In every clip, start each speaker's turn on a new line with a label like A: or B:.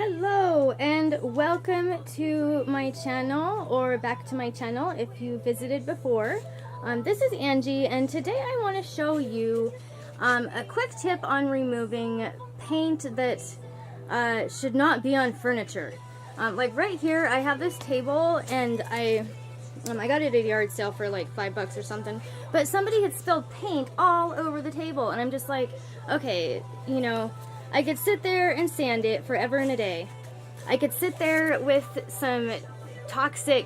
A: Hello and welcome to my channel, or back to my channel if you visited before. This is Angie, and today I want to show you a quick tip on removing paint that should not be on furniture. Like right here I have this table, and I got it at a yard sale for like $5 or something, but somebody had spilled paint all over the table, and I'm just like, okay, you know, I could sit there and sand it forever and a day. I could sit there with some toxic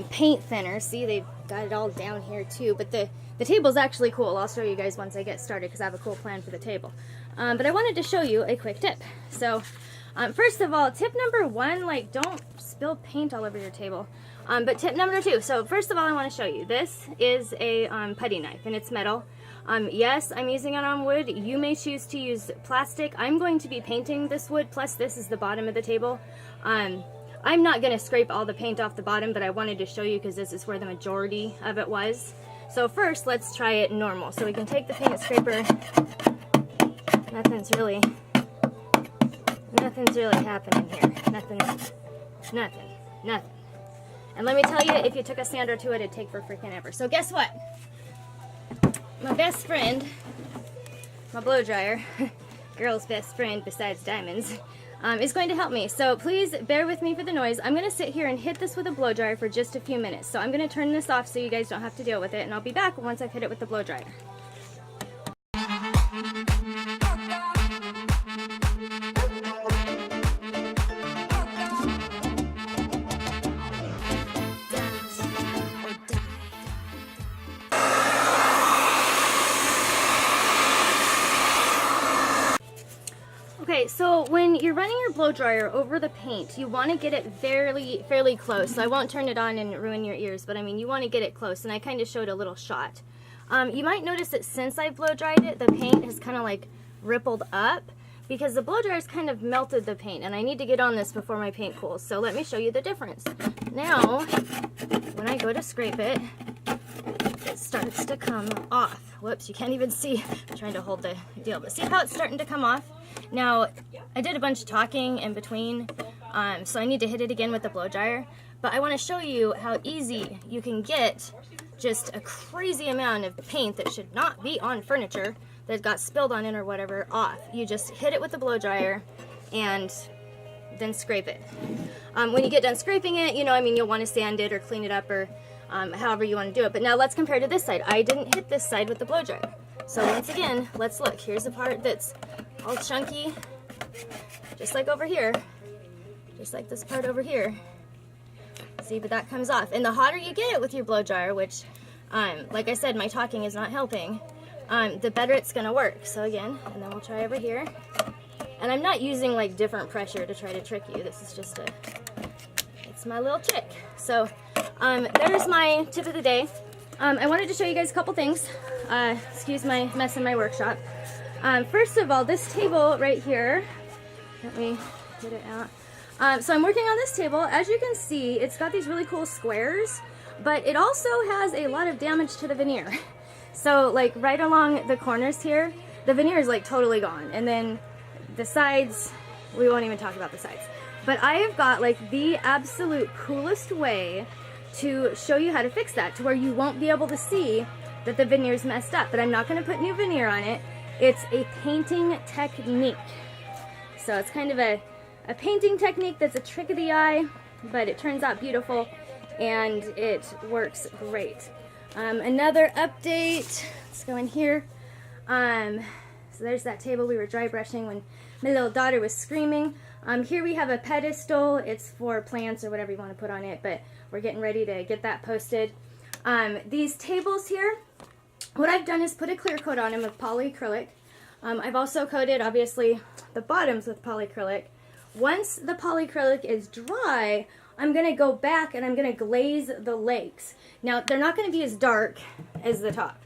A: paint thinner. See, they've got it all down here too, but the table's actually cool. I'll show you guys once I get started because I have a cool plan for the table. But I wanted to show you a quick tip. So first of all, tip number one, like, don't spill paint all over your table. But tip number two, so first of all I want to show you, this is a putty knife and it's metal. Yes, I'm using it on wood. You may choose to use plastic. I'm going to be painting this wood, plus this is the bottom of the table. I'm not going to scrape all the paint off the bottom, but I wanted to show you because this is where the majority of it was. So first, let's try it normal. So we can take the paint scraper. Nothing's really happening here. Nothing. And let me tell you, if you took a sander to it, it'd take for freaking ever. So guess what? My best friend, my blow dryer, girl's best friend besides diamonds, is going to help me. So please bear with me for the noise. I'm going to sit here and hit this with a blow dryer for just a few minutes. So I'm going to turn this off so you guys don't have to deal with it, and I'll be back once I've hit it with the blow dryer. Okay, so when you're running your blow dryer over the paint, you want to get it fairly close. So I won't turn it on and ruin your ears, but I mean, you want to get it close, and I kind of showed a little shot. You might notice that since I've blow dried it, the paint has kind of like rippled up because the blow dryer's kind of melted the paint, and I need to get on this before my paint cools. So let me show you the difference. Now, when I go to scrape it, it starts to come off. Whoops, you can't even see. I'm trying to hold the deal, but see how it's starting to come off? Now, I did a bunch of talking in between, so I need to hit it again with the blow dryer, but I want to show you how easy you can get just a crazy amount of paint that should not be on furniture that got spilled on it or whatever off. You just hit it with the blow dryer and then scrape it. When you get done scraping it, you know, I mean, you'll want to sand it or clean it up, or however you want to do it. But now let's compare to this side. I didn't hit this side with the blow dryer. So once again, let's look. Here's the part that's all chunky, just like over here, just like this part over here. See, but that comes off. And the hotter you get it with your blow dryer, which, like I said, my talking is not helping, the better it's gonna work. So again, and then we'll try over here. And I'm not using like different pressure to try to trick you. This is just it's my little trick. So there's my tip of the day. I wanted to show you guys a couple things. Excuse my mess in my workshop. First of all, this table right here, let me get it out. So I'm working on this table. As you can see, it's got these really cool squares, but it also has a lot of damage to the veneer. So like right along the corners here, the veneer is like totally gone. And then the sides, we won't even talk about the sides. But I have got like the absolute coolest way to show you how to fix that, to where you won't be able to see that the veneer's messed up. But I'm not going to put new veneer on it. It's a painting technique. So it's kind of a painting technique that's a trick of the eye, but it turns out beautiful and it works great. Another update, let's go in here. So there's that table we were dry brushing when my little daughter was screaming. Here we have a pedestal. It's for plants or whatever you want to put on it, but we're getting ready to get that posted. These tables here, what I've done is put a clear coat on them of polyacrylic. I've also coated, obviously, the bottoms with polyacrylic. Once the polyacrylic is dry, I'm going to go back and I'm going to glaze the legs. Now, they're not going to be as dark as the top,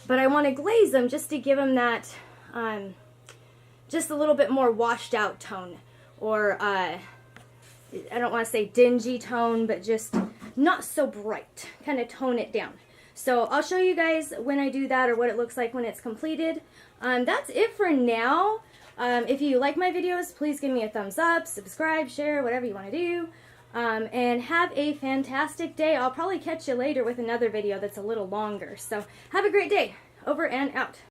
A: but I want to glaze them just to give them that, just a little bit more washed out tone. Or, I don't want to say dingy tone, but just not so bright. Kind of tone it down. So I'll show you guys when I do that, or what it looks like when it's completed. That's it for now. If you like my videos, please give me a thumbs up, subscribe, share, whatever you want to do. And have a fantastic day. I'll probably catch you later with another video that's a little longer. So have a great day. Over and out.